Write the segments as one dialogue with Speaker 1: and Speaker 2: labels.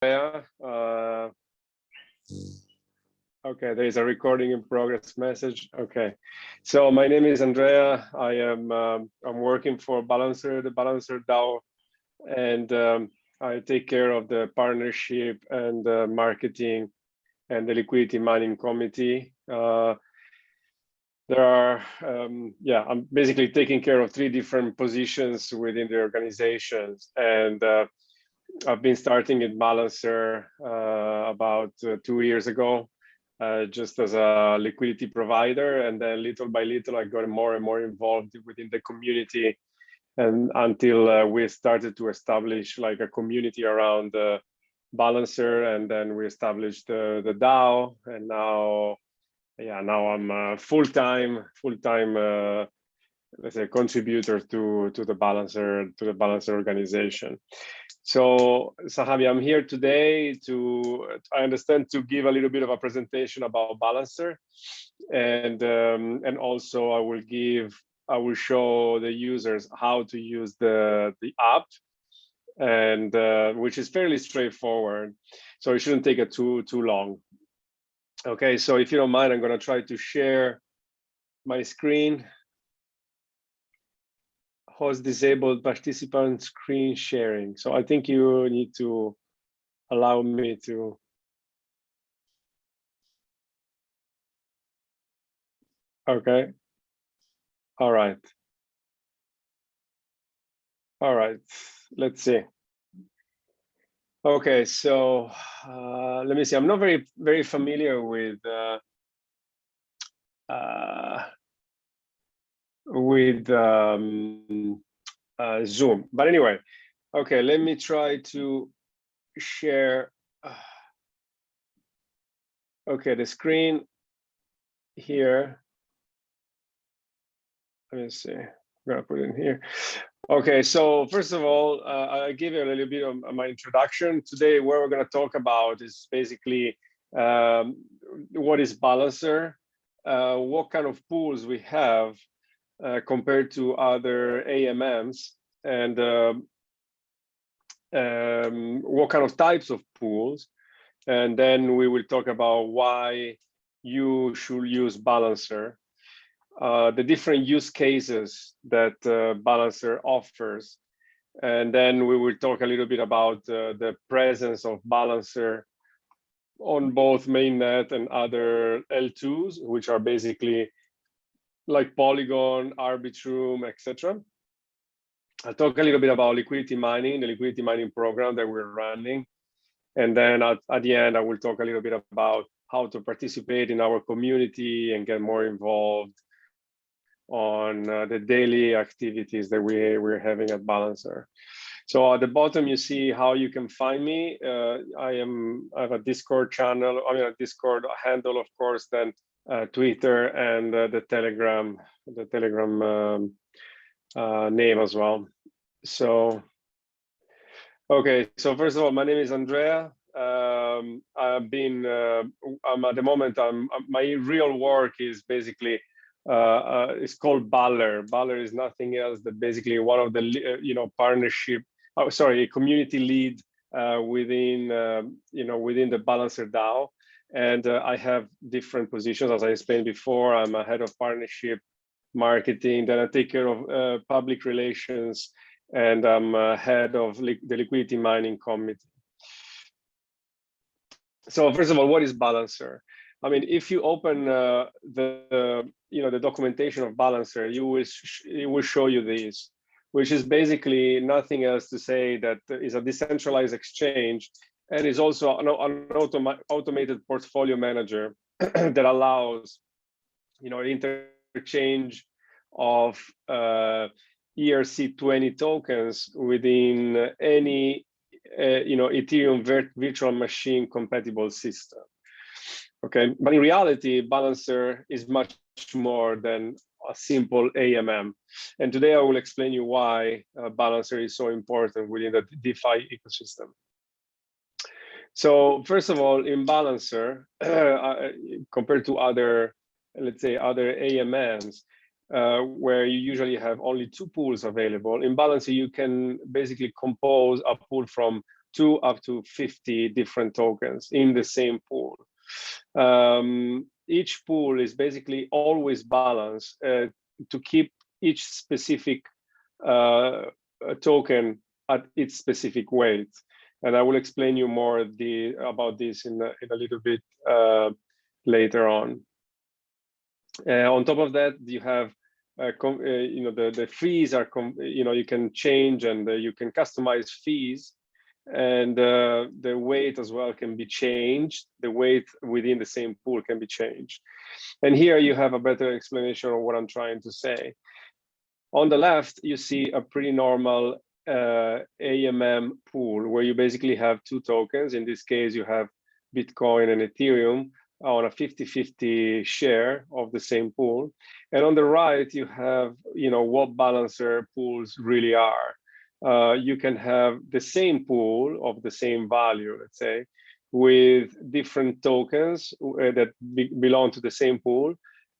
Speaker 1: Okay, there is a recording in progress message. Okay, so my name is Andrea. I'm working for Balancer, the Balancer DAO, and I take care of the partnership and the marketing and the liquidity mining committee. There are, I'm basically taking care of 3 different positions within the organizations, and I've been starting at Balancer about 2 years ago, just as a liquidity provider, and then little by little I got more and more involved within the community, and until we started to establish like a community around Balancer, and then we established the DAO, and now I'm full-time let's say contributor to the Balancer organization. So Sahabi, I'm here today to give a little bit of a presentation about Balancer, and also I will show the users how to use the app, and which is fairly straightforward, so it shouldn't take it too long. Okay, so if you don't mind, I'm going to try to share my screen. Host disabled participant screen sharing. So I think you need to allow me to. Okay. All right. All right. Let's see. Okay, so let me see. I'm not very familiar with Zoom, but anyway, okay, let me try to share. Okay, the screen here. Let me see. I'm gonna put it in here. Okay, so first of all, I'll give you a little bit of my introduction. Today, what we're going to talk about is basically what is Balancer, what kind of pools we have compared to other AMMs, and what kind of types of pools. And then we will talk about why you should use Balancer. The different use cases that Balancer offers. And then we will talk a little bit about the presence of Balancer on both mainnet and other L2s, which are basically like Polygon, Arbitrum, etc. I'll talk a little bit about liquidity mining, the liquidity mining program that we're running. And then at the end, I will talk a little bit about how to participate in our community and get more involved on the daily activities that we're having at Balancer. So at the bottom, you see how you can find me. I have a Discord channel, a Discord handle, of course, then Twitter and the Telegram name as well. So, okay, so first of all, my name is Andrea. I'm at the moment, my real work is basically it's called Baller. Baller is nothing else than basically one of the partnership. Oh, sorry, a community lead within within the Balancer DAO, and I have different positions as I explained before. I'm a head of partnership marketing. Then I take care of public relations, and I'm head of the liquidity mining committee. So first of all, what is Balancer? I mean, if you open the documentation of Balancer, it will show you this, which is basically nothing else to say that is a decentralized exchange, and is also an automated portfolio manager that allows interchange of ERC20 tokens within any Ethereum virtual machine compatible system. Okay, but in reality, Balancer is much more than a simple AMM. And today I will explain you why Balancer is so important within the DeFi ecosystem. So first of all, in Balancer, compared to other, let's say, other AMMs, where you usually have only 2 pools available, in Balancer you can basically compose a pool from 2 up to 50 different tokens in the same pool. Each pool is basically always balanced to keep each specific token at its specific weight. And I will explain you more about this in a little bit later on. On top of that, you have the fees are you can change and you can customize fees, and the weight as well can be changed. The weight within the same pool can be changed. And here you have a better explanation of what I'm trying to say. On the left, you see a pretty normal AMM pool where you basically have two tokens. In this case, you have Bitcoin and Ethereum on a 50-50 share of the same pool. And on the right, you have what balancer pools really are. You can have the same pool of the same value, let's say, with different tokens that belong to the same pool,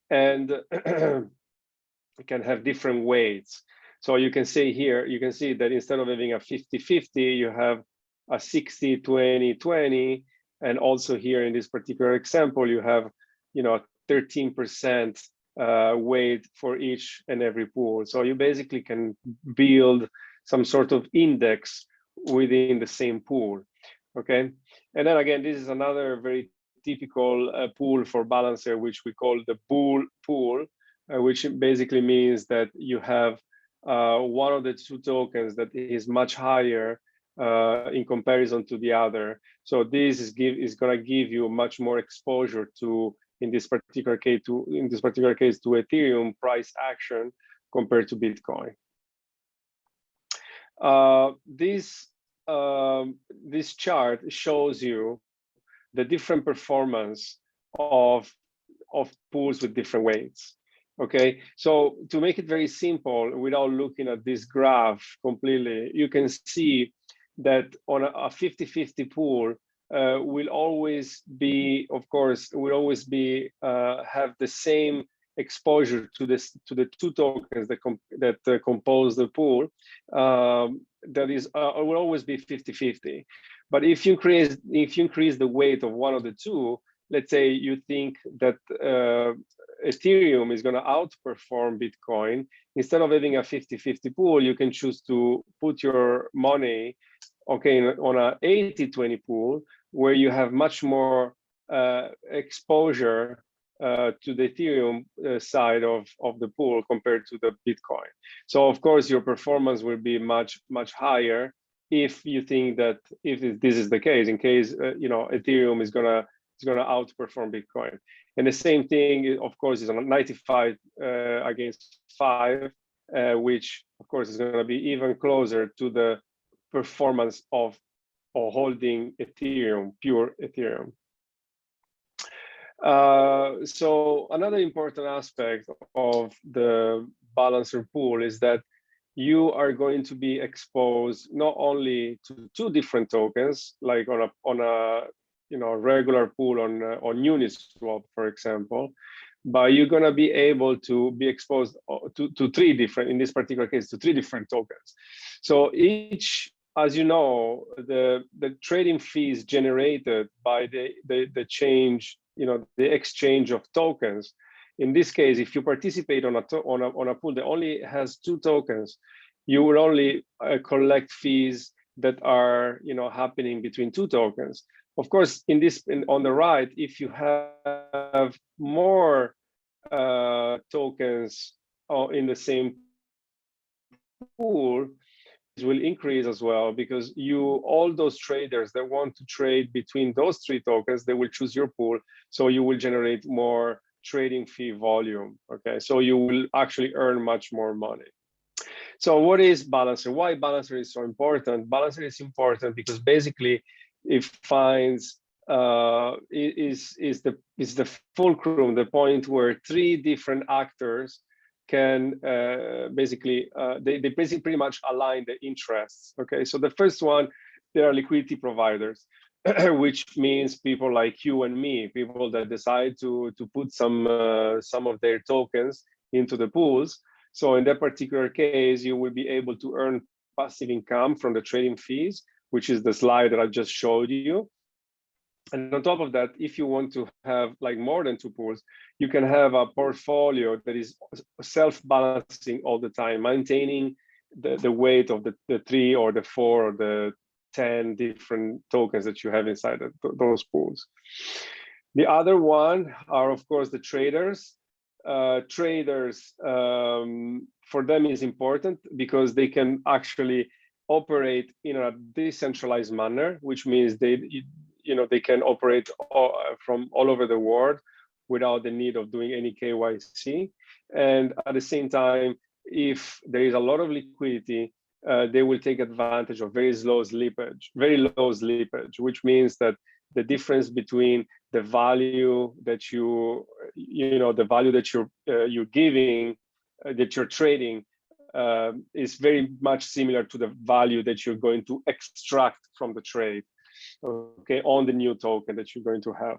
Speaker 1: and can have different weights. So you can see here, you can see that instead of having a 50-50, you have a 60-20-20. And also here in this particular example, you have 13% weight for each and every pool. So you basically can build some sort of index within the same pool. Okay. And then again, this is another very typical pool for balancer, which we call the bull pool, which basically means that you have one of the two tokens that is much higher in comparison to the other. So this is going to give you much more exposure to, in this particular case, to Ethereum price action compared to Bitcoin. This chart shows you the different performance of pools with different weights. Okay, so to make it very simple, without looking at this graph completely, you can see that on a 50-50 pool will always be, of course, have the same exposure to the two tokens that compose the pool. That is, will always be 50-50. But if you increase the weight of one of the two, let's say you think that Ethereum is going to outperform Bitcoin, instead of having a 50-50 pool, you can choose to put your money, okay, on a 80-20 pool, where you have much more exposure to the Ethereum side of the pool compared to the Bitcoin. So of course your performance will be much higher if you think that if this is the case, in case Ethereum is gonna outperform Bitcoin. And the same thing, of course, is on 95 against 5, which of course is going to be even closer to the performance of holding Ethereum, pure Ethereum. So another important aspect of the balancer pool is that you are going to be exposed not only to two different tokens, like on a regular pool on Uniswap, for example, but you're going to be able to be exposed to three different, in this particular case, to three different tokens. So each, as you know, the trading fees generated by the change, the exchange of tokens. In this case, if you participate on a pool that only has two tokens, you will only collect fees that are happening between two tokens. Of course, on the right, if you have more tokens in the same pool, it will increase as well, because all those traders that want to trade between those three tokens, they will choose your pool, so you will generate more trading fee volume. Okay, so you will actually earn much more money. So what is Balancer? Why Balancer is so important? Balancer is important because basically it finds is the fulcrum, the point where three different actors can basically they basically pretty much align the interests. Okay, so the first one, there are liquidity providers, which means people like you and me, people that decide to put some of their tokens into the pools. So in that particular case, you will be able to earn passive income from the trading fees which is the slide that I just showed you. And on top of that, if you want to have like more than 2 pools, you can have a portfolio that is self-balancing all the time, maintaining the weight of the 3 or the 4 or the 10 different tokens that you have inside those pools. The other one are, of course, the traders. Traders, for them is important because they can actually operate in a decentralized manner, which means they can operate from all over the world without the need of doing any KYC. And at the same time, if there is a lot of liquidity, they will take advantage of very low slippage, which means that the difference between the value that you're giving, that you're trading, is very much similar to the value that you're going to extract from the trade, okay, on the new token that you're going to have.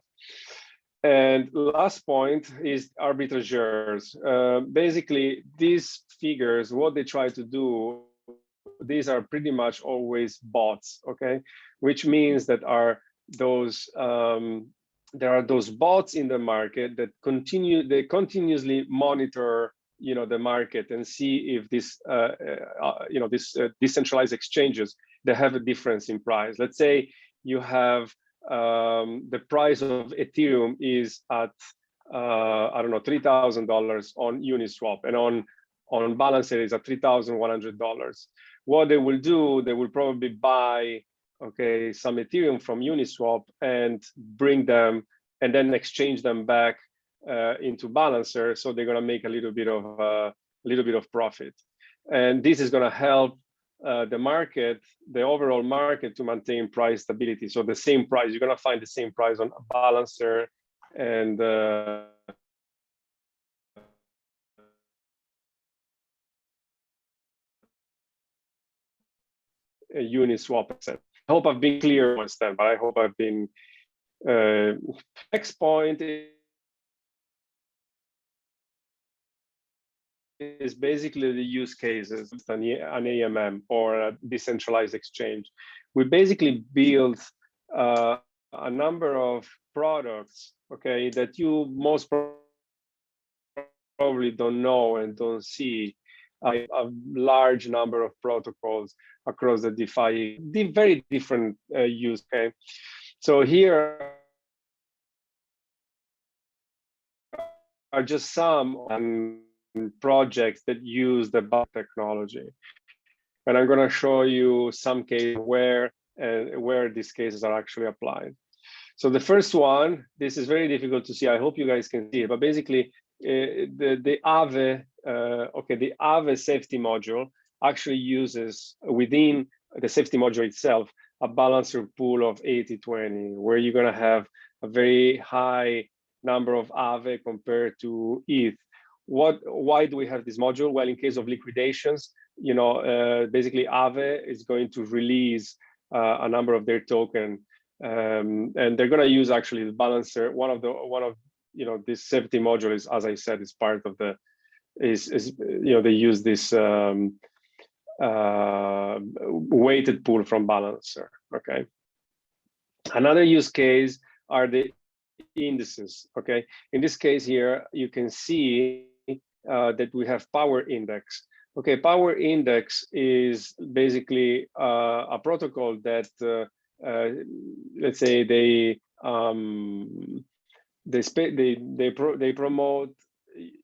Speaker 1: And last point is arbitrageurs. Basically, these figures, what they try to do, these are pretty much always bots, okay, which means that there are those bots in the market that continuously monitor the market and see if this decentralized exchanges, they have a difference in price. Let's say you have the price of Ethereum is at I don't know, $3,000 on Uniswap, and on Balancer is at $3,100. What they will do, they will probably buy some Ethereum from Uniswap and bring them and then exchange them back into Balancer. So they're going to make a little bit of profit, and this is going to help the market, the overall market, to maintain price stability. So the same price, you're going to find the same price on Balancer and Uniswap, etc. I hope I've been clear once then, but I hope I've been. Next point is basically the use cases, an AMM or a decentralized exchange. We basically build a number of products, okay, that you most probably don't know and don't see. A large number of protocols across the DeFi, very different use case. So here are just some projects that use the bot technology, and I'm going to show you some cases where these cases are actually applied. So the first one, this is very difficult to see. I hope you guys can see it, but basically the Aave, the Aave safety module actually uses within the safety module itself a balancer pool of 80-20, where you're going to have a very high number of Aave compared to ETH. Why do we have this module? Well, in case of liquidations, basically Aave is going to release a number of their token, and they're going to use actually the balancer. One of this safety module is, as I said, is part of the they use this weighted pool from balancer. Okay. Another use case are the indices. Okay. In this case here, you can see that we have Power Index. Okay, Power Index is basically a protocol that let's say they promote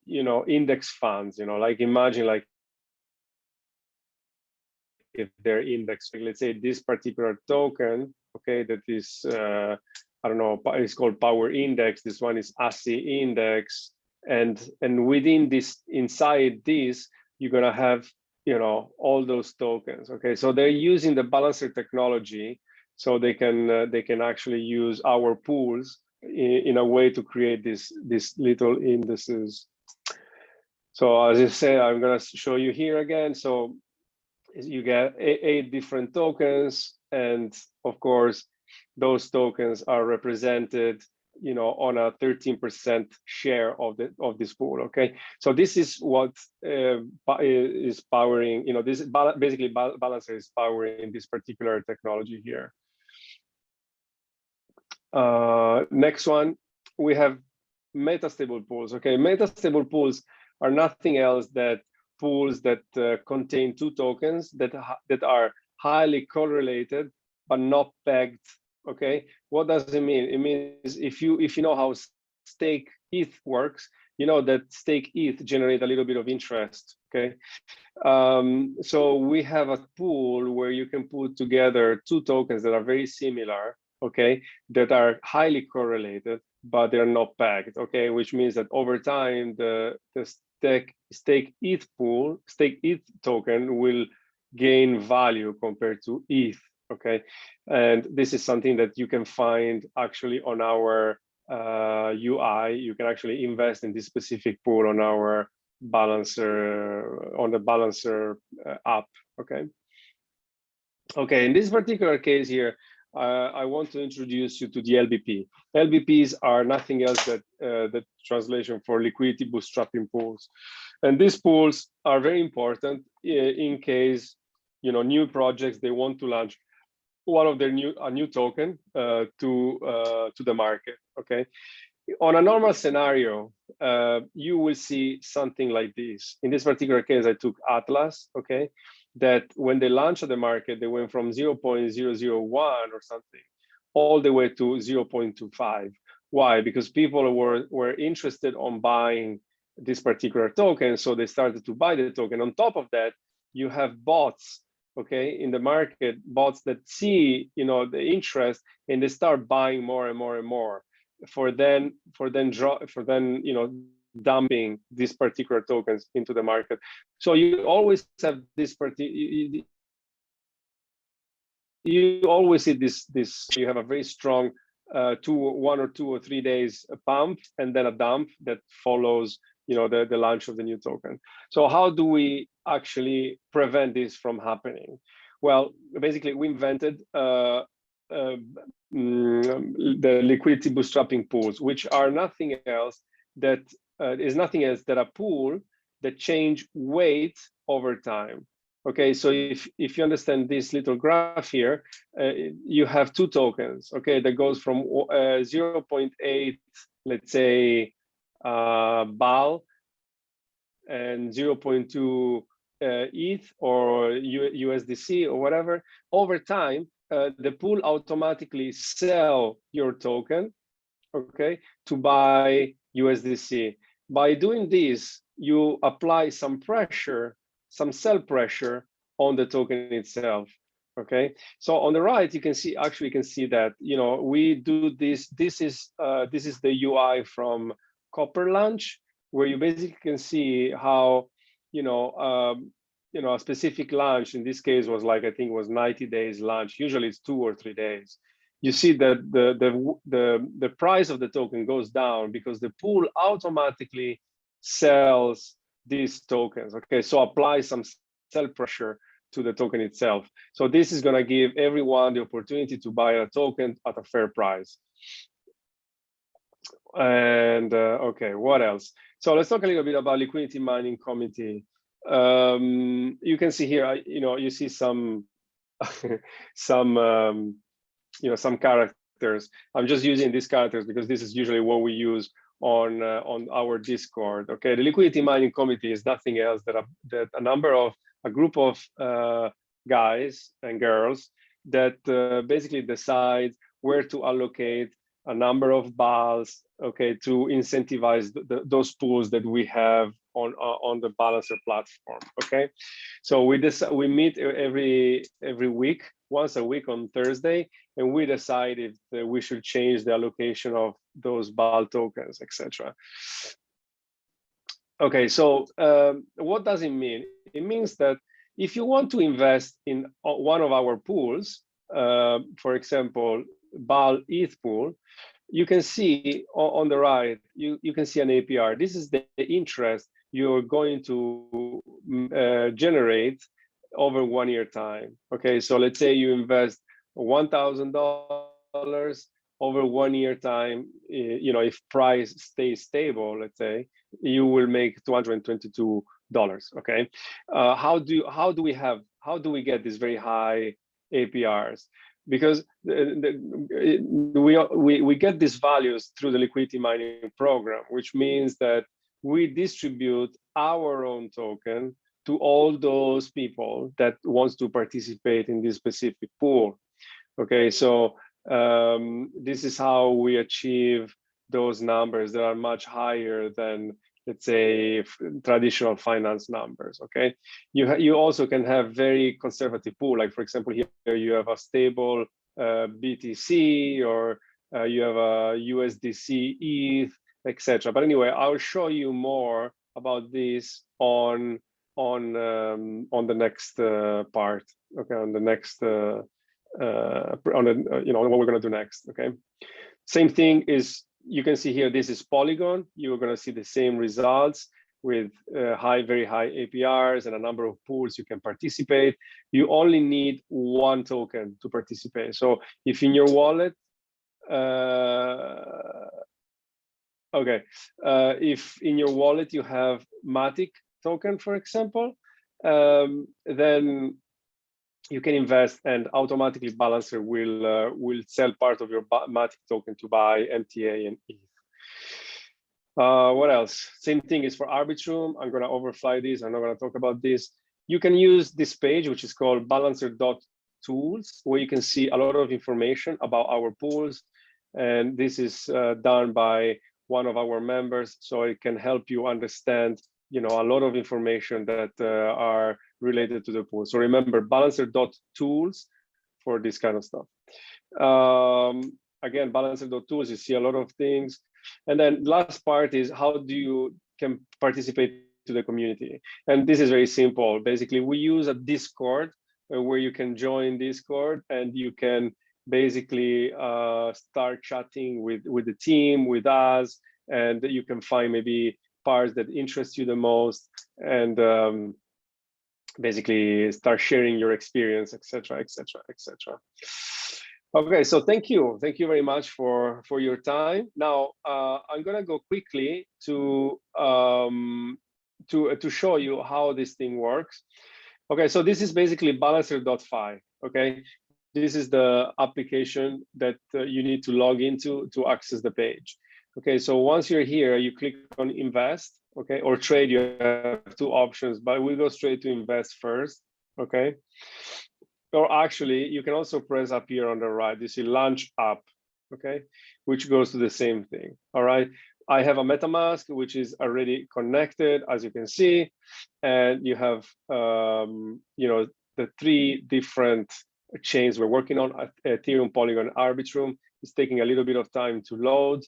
Speaker 1: index funds. Like imagine like if their index, let's say this particular token, okay, that is I don't know, it's called Power Index. This one is ASI Index, and within this, inside this, you're gonna have all those tokens. Okay, so they're using the balancer technology, so they can actually use our pools in a way to create these little indices. So as I say, I'm gonna show you here again. So you get 8 different tokens, and of course those tokens are represented on a 13% share of this pool. Okay, so this is what is powering, this basically Balancer is powering this particular technology here. Next one, we have Metastable Pools. Okay, Metastable Pools are nothing else that pools that contain two tokens that are highly correlated but not pegged. Okay, what does it mean? It means if you know how stake ETH works, you know that stake ETH generate a little bit of interest. Okay, so we have a pool where you can put together two tokens that are very similar, okay, that are highly correlated, but they're not pegged. Okay, which means that over time the stake ETH pool, stake ETH token will gain value compared to ETH. Okay, and this is something that you can find actually on our UI. You can actually invest in this specific pool on our Balancer, on the Balancer app. Okay. Okay, in this particular case here, I want to introduce you to the LBP. LBPs are nothing else that the translation for liquidity bootstrapping pools, and these pools are very important in case new projects, they want to launch one of their new token to the market. Okay, on a normal scenario, you will see something like this. In this particular case, I took Atlas. Okay, that when they launched the market, they went from 0.001 or something all the way to 0.25. Why? Because people were interested on buying this particular token, so they started to buy the token. On top of that, you have bots, okay, in the market, bots that see the interest and they start buying more and more and more, for then dumping these particular tokens into the market. So you always have this you always see this you have a very strong 1 or 2 or 3 days pump and then a dump that follows the launch of the new token. So how do we actually prevent this from happening? Well, basically we invented the liquidity bootstrapping pools, which are nothing else that a pool that change weight over time. Okay, so if you understand this little graph here, you have two tokens, okay, that goes from 0.8, let's say, BAL and 0.2 ETH or USDC or whatever. Over time, the pool automatically sell your token, okay, to buy USDC. By doing this, you apply some pressure, some sell pressure on the token itself. Okay, so on the right, you can see that we do this. This is the UI from Copper Launch, where you basically can see how a specific launch in this case was like, I think it was 90 days launch. Usually it's 2 or 3 days. You see that the price of the token goes down because the pool automatically sells these tokens. Okay, so apply some sell pressure to the token itself. So this is going to give everyone the opportunity to buy a token at a fair price. And okay, what else? So let's talk a little bit about Liquidity Mining Committee. You can see here, you see some some characters. I'm just using these characters because this is usually what we use on our Discord. Okay, the Liquidity Mining Committee is nothing else that a group of guys and girls that basically decide where to allocate a number of BALs, okay, to incentivize those pools that we have on the Balancer platform. Okay, so we meet every week, once a week on Thursday, and we decide if we should change the allocation of those BAL tokens, etc. Okay, so what does it mean? It means that if you want to invest in one of our pools, for example, BAL ETH pool, you can see on the right, you can see an APR. This is the interest you're going to generate over 1 year time. Okay, so let's say you invest $1,000 over 1 year time, if price stays stable, let's say, you will make $222. Okay, how do we get these very high APRs? Because we get these values through the liquidity mining program, which means that we distribute our own token to all those people that wants to participate in this specific pool. Okay, so this is how we achieve those numbers that are much higher than, let's say, traditional finance numbers. Okay, you also can have very conservative pool, like for example here you have a stable BTC, or you have a USDC, ETH, etc. But anyway, I'll show you more about this on the next part. Okay, on the next what we're going to do next. Okay, same thing is, you can see here, this is Polygon. You're going to see the same results with very high APRs and a number of pools you can participate. You only need one token to participate. So if in your wallet, if in your wallet you have Matic token, for example, then you can invest, and automatically Balancer will sell part of your Matic token to buy MTA and ETH. What else? Same thing is for Arbitrum. I'm going to overfly this. I'm not going to talk about this. You can use this page, which is called balancer.tools, where you can see a lot of information about our pools. And this is done by one of our members, so it can help you understand, a lot of information that are related to the pool. So remember, balancer.tools for this kind of stuff. Again, balancer.tools, you see a lot of things. And then last part is, how do you can participate to the community? And this is very simple. Basically, we use a Discord where you can join Discord, and you can basically start chatting with the team, with us, and you can find maybe parts that interest you the most, and basically start sharing your experience, etc., etc., etc. Okay, so thank you very much for your time. Now I'm gonna go quickly to show you how this thing works. Okay, so this is basically balancer.fi. Okay, this is the application that you need to log into to access the page. Okay, so once you're here, you click on invest, okay, or trade. You have two options, but we'll go straight to invest first, okay? Or actually, you can also press up here on the right. You see launch app, okay, which goes to the same thing, all right? I have a MetaMask, which is already connected, as you can see, and you have, the three different chains we're working on, Ethereum, Polygon, Arbitrum. It's taking a little bit of time to load.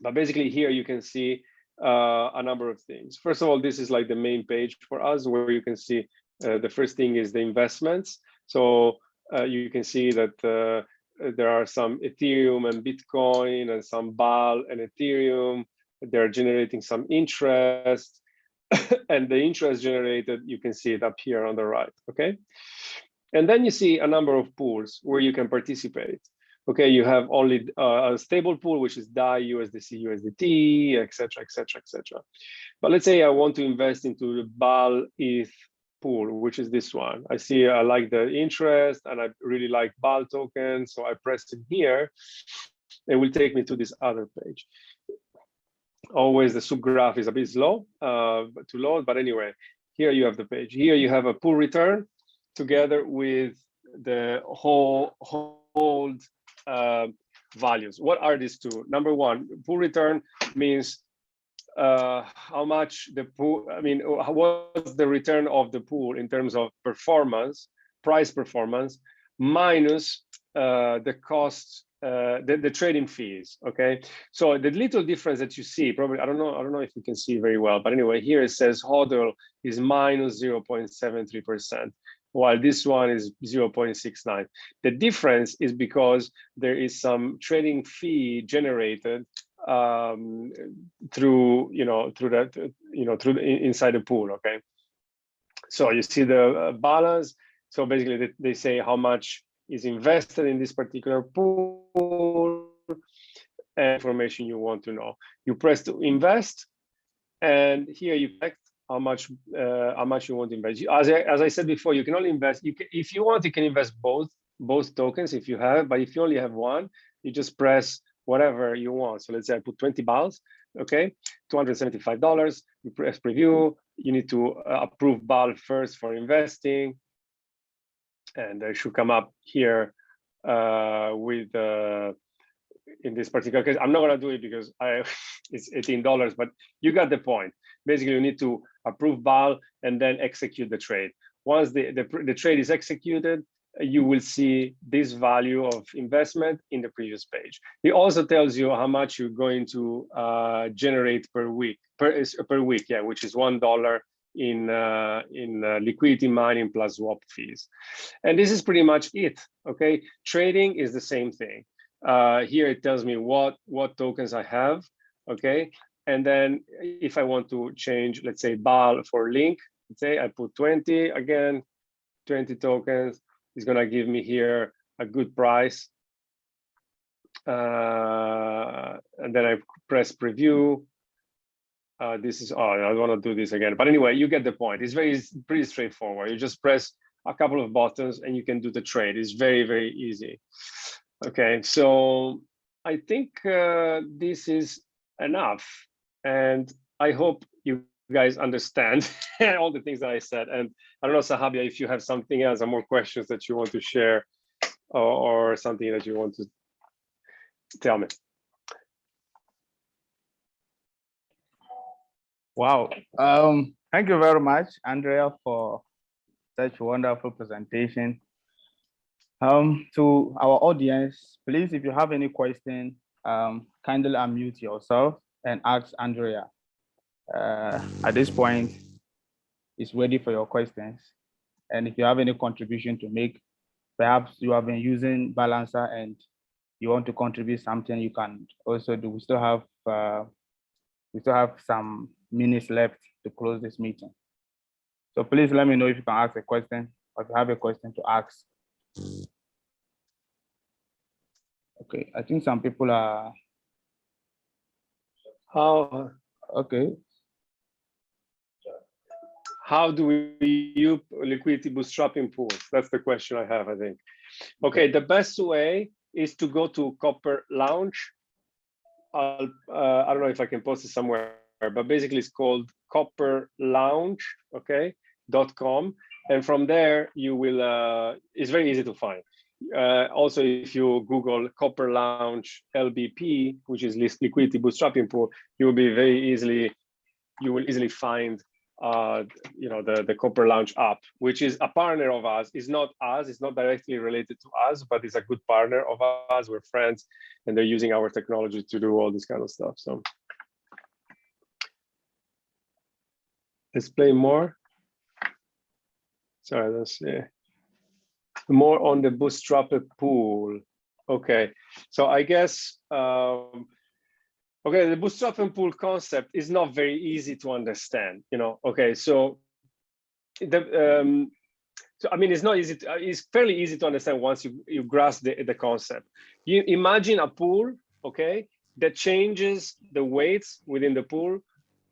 Speaker 1: But basically here you can see a number of things. First of all, this is like the main page for us, where you can see the first thing is the investments. So you can see that there are some Ethereum and Bitcoin and some BAL and Ethereum. They're generating some interest. And the interest generated, you can see it up here on the right, okay? And then you see a number of pools where you can participate. Okay, you have only a stable pool, which is DAI, USDC, USDT, etc., etc., etc. But let's say I want to invest into the BAL ETH pool, which is this one. I like the interest, and I really like BAL token, so I press it here. It will take me to this other page. Always the subgraph is a bit slow to load, but anyway, here you have the page. Here you have a pool return together with the hold values. What are these two? Number one, pool return means how much the pool, what's the return of the pool in terms of performance, price performance, minus the cost, the trading fees. Okay, so the little difference that you see, probably, I don't know if you can see very well, but anyway, here it says HODL is minus 0.73%. while this one is 0.69. The difference is because there is some trading fee generated through inside the pool. Okay, so you see the balance. So basically, they say how much is invested in this particular pool, and information you want to know. You press to invest, and here you select how much you want to invest. As I said before, you can only invest. If you want, you can invest both tokens if you have. But if you only have one, you just press whatever you want. So let's say I put 20 BALs. Okay, $275. You press preview. You need to approve BAL first for investing, and they should come up here with. In this particular case, I'm not going to do it because it's $18, but you got the point. Basically, you need to approve BAL and then execute the trade. Once the trade is executed, you will see this value of investment in the previous page. It also tells you how much you're going to generate per week, yeah, which is $1 in liquidity mining plus swap fees. And this is pretty much it. Okay, trading is the same thing. Here it tells me what tokens I have, okay? And then if I want to change, let's say BAL for link, let's say I put 20, again, 20 tokens, it's gonna give me here a good price. And then I press preview. This is, I don't wanna do this again. But anyway, you get the point. It's pretty straightforward. You just press a couple of buttons and you can do the trade. It's very, very easy. Okay, so I think this is enough, and I hope you guys understand all the things that I said. And I don't know, Sahabia, if you have something else or more questions that you want to share, or something that you want to tell me.
Speaker 2: Wow, thank you very much, Andrea, for such a wonderful presentation. To our audience, please, if you have any question, kindly unmute yourself and ask Andrea. At this point, it's ready for your questions. And if you have any contribution to make, perhaps you have been using Balancer and you want to contribute something, you can also do. We still have some minutes left to close this meeting. So please let me know if you can ask a question or if you have a question to ask. Okay, I think some people are. Okay.
Speaker 1: How do we use liquidity bootstrapping pools? That's the question I have, I think. Okay, the best way is to go to Copper Launch. I don't know if I can post it somewhere, but basically it's called Copper Launch, okay, .com. And from there, you will, it's very easy to find. Also, if you Google Copper Launch LBP, which is liquidity bootstrapping pool, you will easily find the Copper Launch app, which is a partner of ours. It's not us, it's not directly related to us, but it's a good partner of ours. We're friends, and they're using our technology to do all this kind of stuff. So let's play more. Sorry, let's see. More on the bootstrapped pool. Okay, so I guess okay, the bootstrapping pool concept is not very easy to understand. Okay, so I mean, it's not easy. It's fairly easy to understand once you grasp the concept. You imagine a pool, okay, that changes the weights within the pool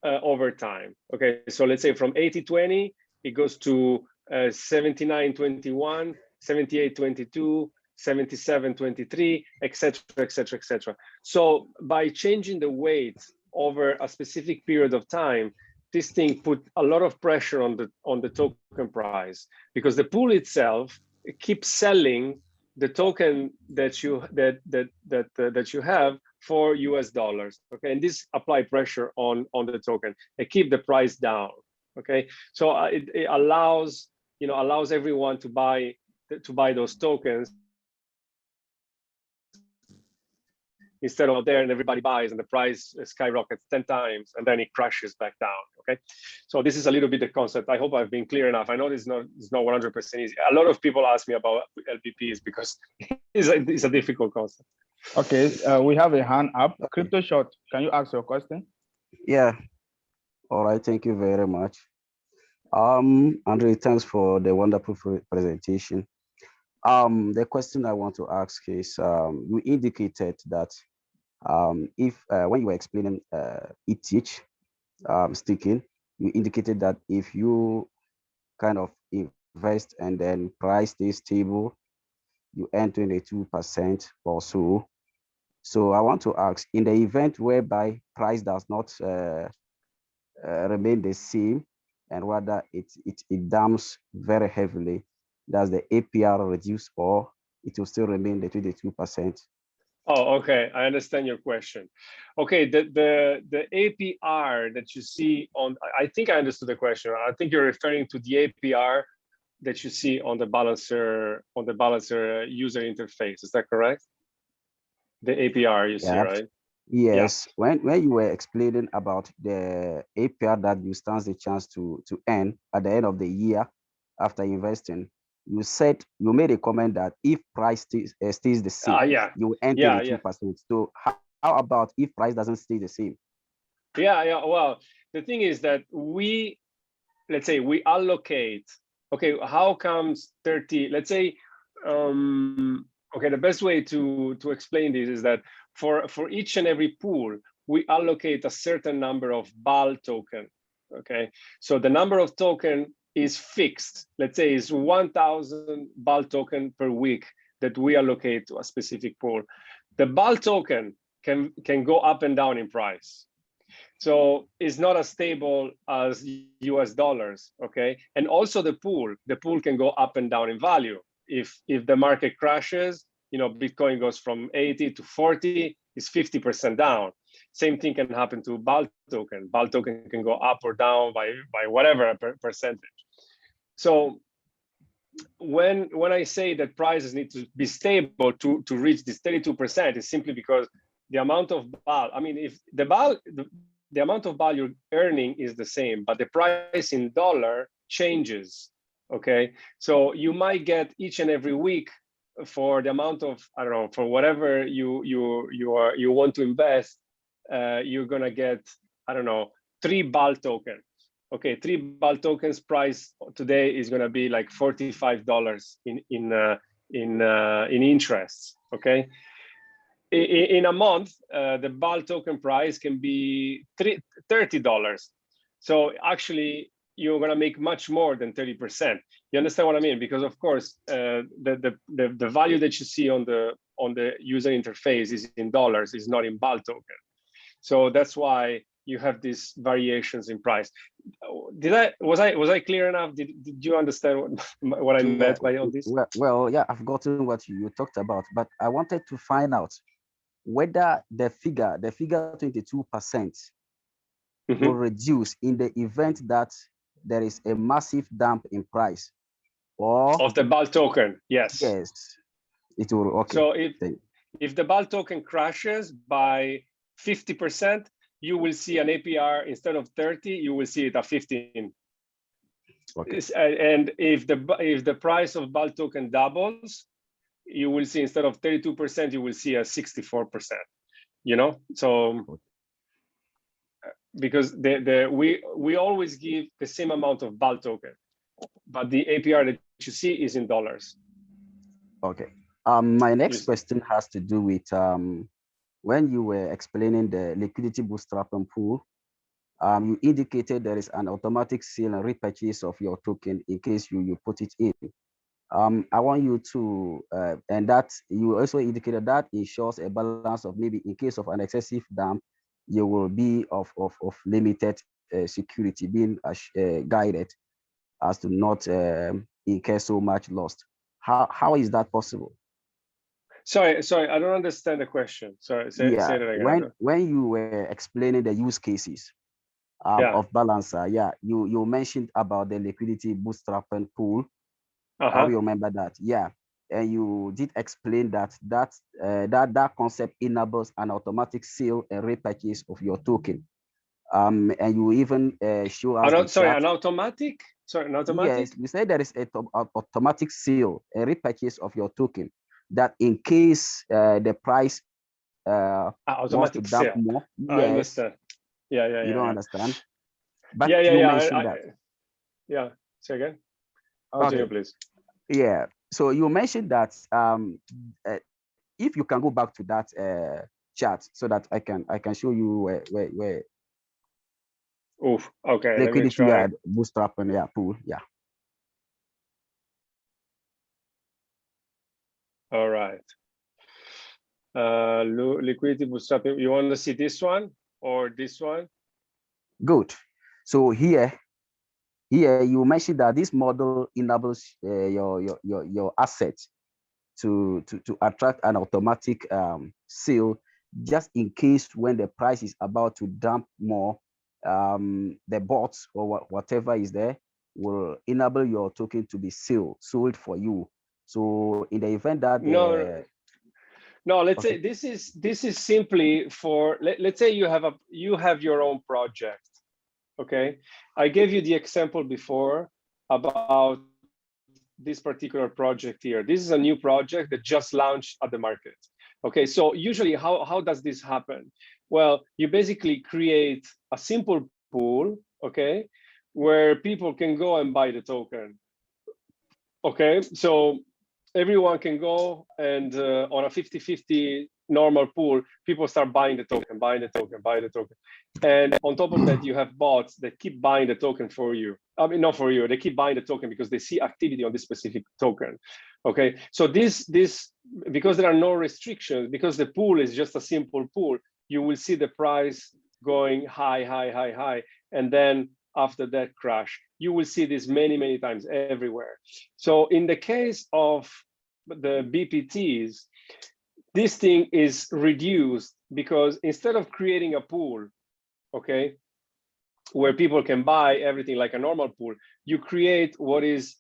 Speaker 1: over time. Okay, so let's say from 80-20, it goes to 79-21. 78-22, 77-23, etc., etc., etc. So by changing the weight over a specific period of time, this thing put a lot of pressure on the token price, because the pool itself keeps selling the token that you have for US dollars. Okay, and this apply pressure on the token and keep the price down. Okay, so it allows everyone to buy those tokens instead of there and everybody buys and the price skyrockets 10 times and then it crashes back down. Okay, so this is a little bit the concept. I hope I've been clear enough. I know it's not 100% easy. A lot of people ask me about LPPs because it's a difficult concept.
Speaker 2: Okay, we have a hand up. Crypto Short, can you ask your question?
Speaker 3: Yeah. All right. Thank you very much. Andrea, thanks for the wonderful presentation. The question I want to ask is, you indicated that if when you were explaining ETH staking, you indicated that if you kind of invest and then price stays stable, you earn 22% or so. So I want to ask, in the event whereby price does not remain the same, and rather it dumps very heavily, does the APR reduce or it will still remain the 22%?
Speaker 1: Oh, okay. I understand your question. Okay, the APR that you see on, I think I understood the question. I think you're referring to the APR that you see on the balancer user interface. Is that correct? The APR you see, right?
Speaker 3: Yes. Yeah. When you were explaining about the APR that you stand the chance to earn at the end of the year after investing, you said, you made a comment that if price stays the same, you will earn 22%. So how about if price doesn't stay the same?
Speaker 1: Yeah. Well, the thing is that let's say we allocate. Okay, how comes 30? Let's say, okay, the best way to explain this is that for each and every pool, we allocate a certain number of BAL token. Okay, so the number of token is fixed. Let's say it's 1,000 BAL token per week that we allocate to a specific pool. The BAL token can go up and down in price. So it's not as stable as US dollars, okay? And also the pool can go up and down in value. If the market crashes, Bitcoin goes from 80 to 40, it's 50% down. Same thing can happen to BAL token. BAL token can go up or down by whatever percentage. So when I say that prices need to be stable to reach this 32%, is simply because the amount of BAL, I mean, if the amount of BAL you're earning is the same, but the price in dollar changes, okay? So you might get each and every week for the amount of, I don't know, for whatever you want to invest, you're gonna get, I don't know, 3 BAL tokens. Okay, 3 BAL tokens price today is gonna be like $45 in interests, okay? In a month, the BAL token price can be $30. So actually, you're gonna make much more than 30%. You understand what I mean? Because of course, the value that you see on the user interface is in dollars, is not in BAL token. So that's why you have these variations in price. Was I clear enough? Did you understand what I meant by all this?
Speaker 3: Well, yeah, I've gotten what you talked about, but I wanted to find out whether the figure 22% will reduce in the event that there is a massive dump in price, or
Speaker 1: of the BAL token. Yes,
Speaker 3: it will. Okay,
Speaker 1: so if the BAL token crashes by 50%, you will see an APR instead of 30, you will see it at 15. Okay. And if the price of BAL token doubles, you will see instead of 32%, you will see a 64%. So because we always give the same amount of BAL token, but the APR that you see is in dollars.
Speaker 3: Okay. My next question has to do with when you were explaining the liquidity bootstrapping pool, you indicated there is an automatic sale and repurchase of your token in case you put it in. I want you to, and that you also indicated that ensures a balance of maybe in case of an excessive dump, you will be of limited security, being guided as to not incur so much loss. How is that possible?
Speaker 1: Sorry, I don't understand the question. Sorry, say that again.
Speaker 3: When you were explaining the use cases of Balancer, you mentioned about the liquidity bootstrapping pool. I remember that, and you did explain that concept enables an automatic sale and repurchase of your token. And you even show us.
Speaker 1: An automatic. Sorry, an automatic.
Speaker 3: Yes, you said there is an automatic sale and repurchase of your token. That in case the price wants to dump more.
Speaker 1: I understand. Yeah.
Speaker 3: You don't understand. But
Speaker 1: you
Speaker 3: mentioned that.
Speaker 1: Yeah. Say again. Continue, please.
Speaker 3: Yeah, So you mentioned that if you can go back to that chart so that I can show you where
Speaker 1: Oof. Okay, let me
Speaker 3: liquidity
Speaker 1: try.
Speaker 3: bootstrap and pool. Yeah.
Speaker 1: All right. Liquidity bootstrap. You want to see this one or this one?
Speaker 3: Good. So here you mentioned that this model enables your assets to attract an automatic sale just in case when the price is about to dump more, the bots or whatever is there will enable your token to be sold for you. So in the event that
Speaker 1: no, let's say this is simply for let's say you have your own project. Okay, I gave you the example before about this particular project here. This is a new project that just launched at the market. Okay, so usually how does this happen? Well, you basically create a simple pool, okay, where people can go and buy the token. Okay, so everyone can go and on a 50-50 normal pool, people start buying the token, buying the token, buying the token. And on top of that, you have bots that keep buying the token for you. I mean, not for you, they keep buying the token because they see activity on this specific token. Okay, so this because there are no restrictions, because the pool is just a simple pool, you will see the price going high, high, high, high. And then after that crash, you will see this many times everywhere. So in the case of the BPTs, this thing is reduced because instead of creating a pool, okay, where people can buy everything like a normal pool, you create what is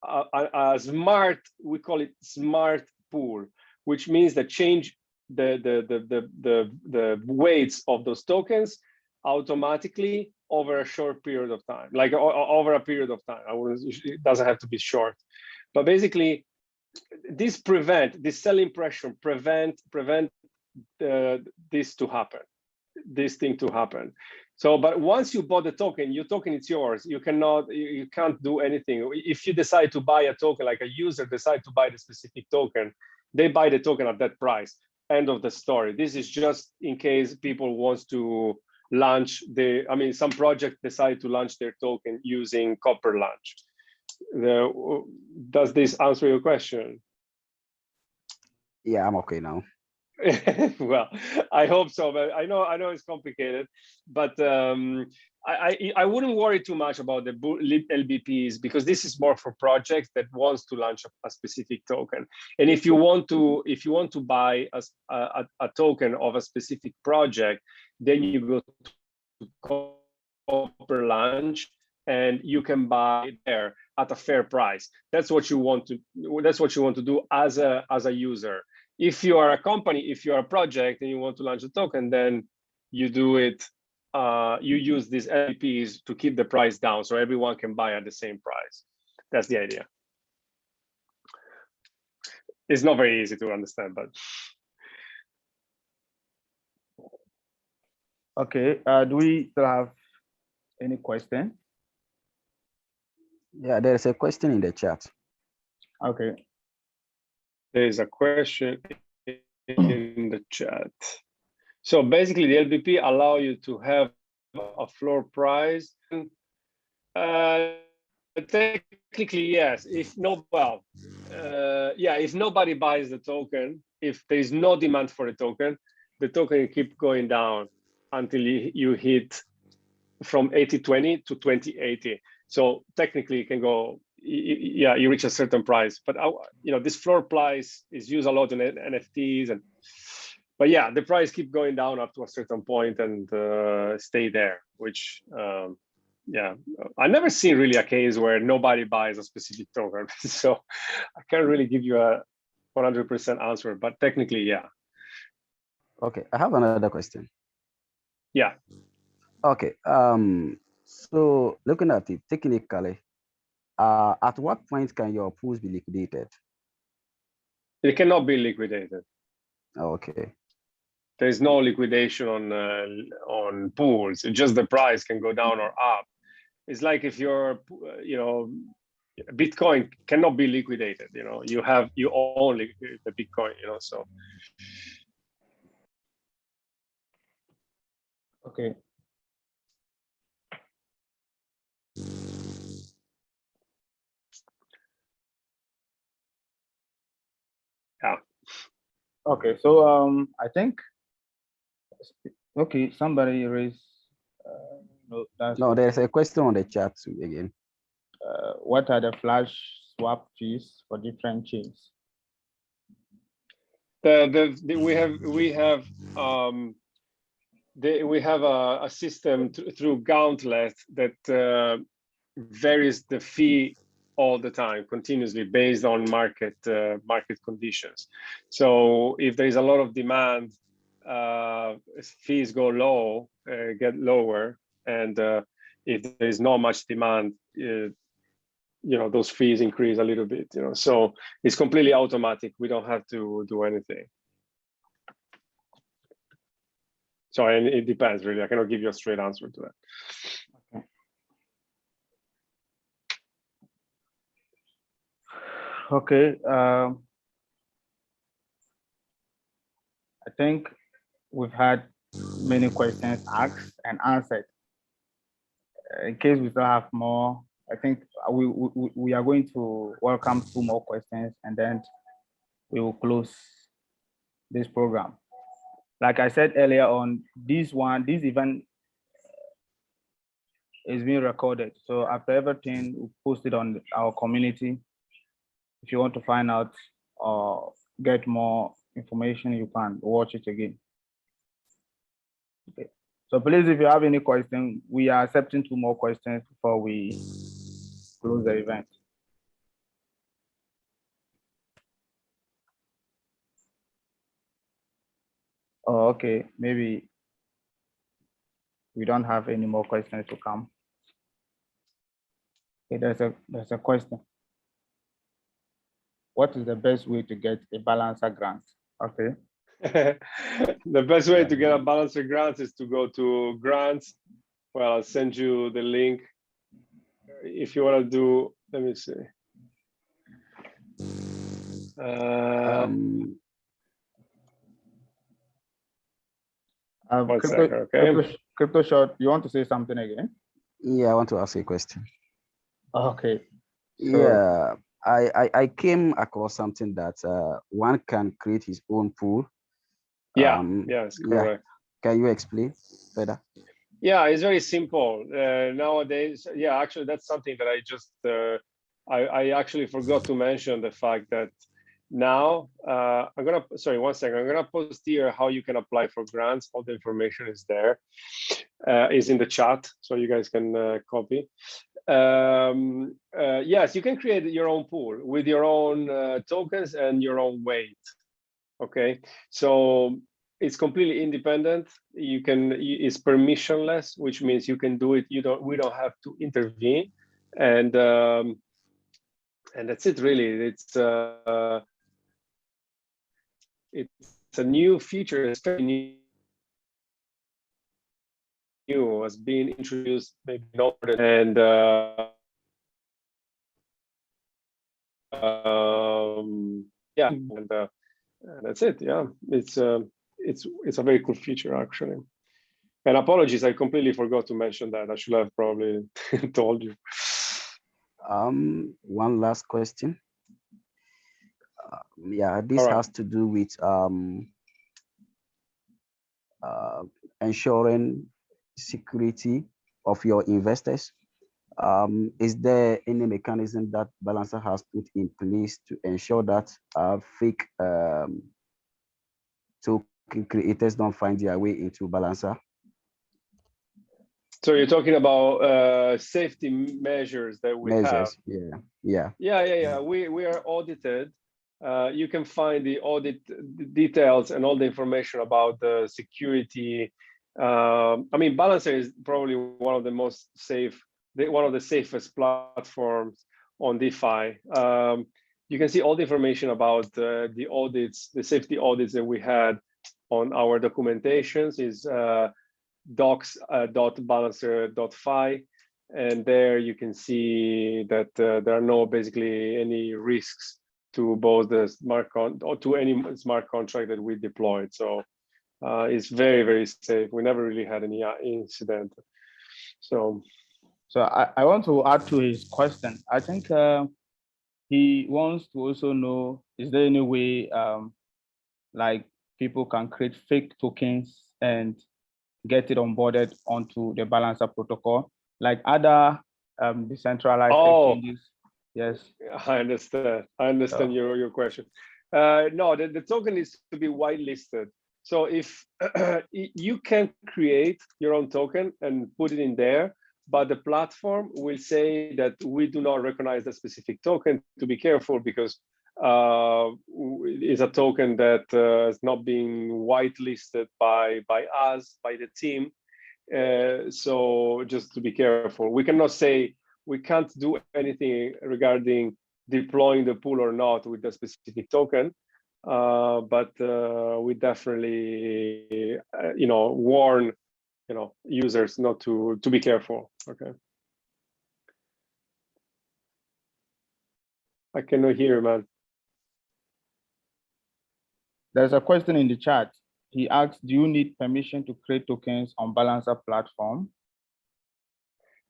Speaker 1: a smart, we call it smart pool, which means that change the weights of those tokens automatically over a short period of time, like over a period of time. It doesn't have to be short, but basically this selling pressure prevent this thing to happen. So, but once you bought the token, your token is yours. You can't do anything. If you decide to buy a token, like a user decide to buy the specific token, they buy the token at that price. End of the story. This is just in case people wants to launch some project decide to launch their token using Copper Launch. Does this answer your question?
Speaker 3: Yeah, I'm okay now.
Speaker 1: Well, I hope so, but I know it's complicated, but I wouldn't worry too much about the LBPs because this is more for projects that wants to launch a specific token. And if you want to buy a token of a specific project, then you go to Copper Launch and you can buy there at a fair price. That's what you want to do as a user. If you are a company, if you are a project and you want to launch a token, then you do it, you use these LPs to keep the price down so everyone can buy at the same price. That's the idea. It's not very easy to understand, but.
Speaker 2: Okay, do we still have any question?
Speaker 3: Yeah, there is a question in the chat.
Speaker 2: Okay.
Speaker 1: There is a question in the chat. So basically, the LBP allow you to have a floor price. Technically, yes. If nobody buys the token, if there is no demand for the token will keep going down until you hit from 80-20 to 20-80. So technically, it can go. You reach a certain price, but this floor price is used a lot in NFTs, but yeah, the price keep going down up to a certain point and stay there. Which I never seen really a case where nobody buys a specific token, so I can't really give you a 100% answer. But technically, yeah.
Speaker 3: Okay, I have another question.
Speaker 1: Yeah.
Speaker 3: Okay. So looking at it technically, at what point can your pools be liquidated?
Speaker 1: It cannot be liquidated.
Speaker 3: Okay.
Speaker 1: There is no liquidation on pools. It's just the price can go down or up. It's like if you're, Bitcoin cannot be liquidated. You know, you own the Bitcoin. You know, so.
Speaker 2: Okay.
Speaker 1: Yeah.
Speaker 2: Okay, so I think okay, somebody raised
Speaker 3: No, there's a question on the chat too again.
Speaker 2: what are the flash swap fees for different chains?
Speaker 1: We have a system through Gauntlet that varies the fee all the time, continuously based on market conditions. So if there is a lot of demand, fees go low, get lower, and if there is not much demand, you know, those fees increase a little bit. You know, so it's completely automatic. We don't have to do anything. So and it depends really. I cannot give you a straight answer to that.
Speaker 2: Okay. I think we've had many questions asked and answered. In case we still have more, I think we are going to welcome 2 more questions and then we will close this program. Like I said earlier on, this event is being recorded. So after everything, we post it on our community. If you want to find out or get more information, you can watch it again. Okay. So please, if you have any question, we are accepting 2 more questions before we close the event. Oh, okay, maybe we don't have any more questions to come. Okay, there's a question. What is the best way to get a balancer grant? Okay.
Speaker 1: The best way to get a balancer grant is to go to grants. Well, I'll send you the link. If you want to do, let me see. One second, okay.
Speaker 2: Crypto Short, you want to say something again?
Speaker 3: Yeah, I want to ask a question.
Speaker 2: Okay.
Speaker 3: Yeah, I came across something that one can create his own pool.
Speaker 1: Yeah, yes, correct.
Speaker 3: Yeah. Can you explain further?
Speaker 1: Yeah, it's very simple nowadays. Yeah, actually, that's something that I just I actually forgot to mention the fact that now I'm gonna, sorry, one second. I'm gonna post here how you can apply for grants. All the information is there, is in the chat, so you guys can copy. Yes, you can create your own pool with your own tokens and your own weight. Okay, so it's completely independent. You can, it's permissionless, which means you can do it. We don't have to intervene, and that's it really. It's a new feature. It's very new, has been introduced maybe not, and yeah, and that's it. Yeah, it's a very cool feature actually. And apologies, I completely forgot to mention that. I should have probably told you.
Speaker 3: One last question. Yeah, this has to do with ensuring security of your investors. Is there any mechanism that Balancer has put in place to ensure that fake token creators don't find their way into Balancer?
Speaker 1: So you're talking about safety measures that we have.
Speaker 3: Yeah.
Speaker 1: We are audited. You can find the audit details and all the information about the security. I mean, Balancer is probably one of the most safe, one of the safest platforms on DeFi. You can see all the information about the audits, the safety audits that we had on our documentations is docs.balancer.fi. And there you can see that there are no basically any risks to both the or to any smart contract that we deployed. So it's very, very safe. We never really had any incident. So
Speaker 2: I want to add to his question. I think he wants to also know, is there any way like people can create fake tokens and get it onboarded onto the Balancer protocol, like other decentralized exchanges? Yes.
Speaker 1: I understand. I understand your question. No, the token needs to be whitelisted. So if you can create your own token and put it in there, but the platform will say that we do not recognize the specific token, to be careful, because it's a token that is not being whitelisted by us, by the team. So just to be careful, we cannot say, we can't do anything regarding deploying the pool or not with the specific token, but we definitely, warn, users not to be careful. Okay. I cannot hear you, man.
Speaker 2: There's a question in the chat. He asks, do you need permission to create tokens on Balancer platform?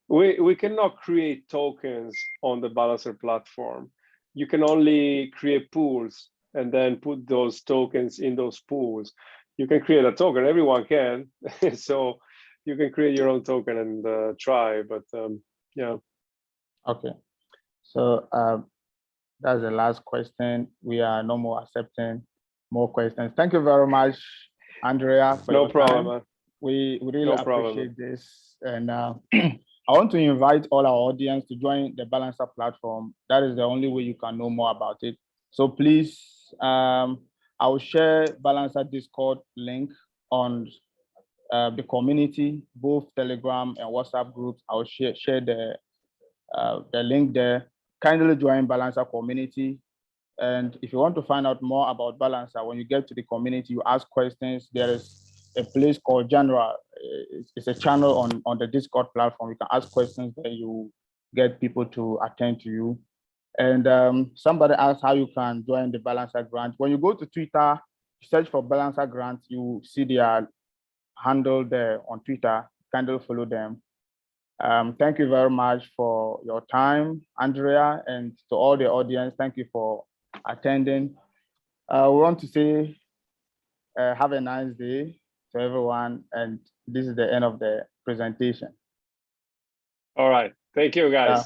Speaker 1: We cannot create tokens on the Balancer platform. You can only create pools and then put those tokens in those pools. You can create a token, everyone can. So you can create your own token and try, but yeah. Okay.
Speaker 2: So that's the last question. We are no more accepting more questions. Thank you very much, Andrea. For
Speaker 1: no problem, man.
Speaker 2: We really appreciate this. And I want to invite all our audience to join the Balancer platform. That is the only way you can know more about it. So please, I will share Balancer Discord link on the community, both Telegram and WhatsApp groups. I will share the link there. Kindly join Balancer community. And if you want to find out more about Balancer, when you get to the community, you ask questions. There is a place called General. It's a channel on the Discord platform. You can ask questions, then you get people to attend to you. And somebody asked how you can join the Balancer grant. When you go to Twitter, search for Balancer grant, you see their handle there on Twitter. Kindly follow them. Thank you very much for your time, Andrea, and to all the audience, thank you for attending. We want to say have a nice day to everyone, and this is the end of the presentation.
Speaker 1: All right, thank you, guys.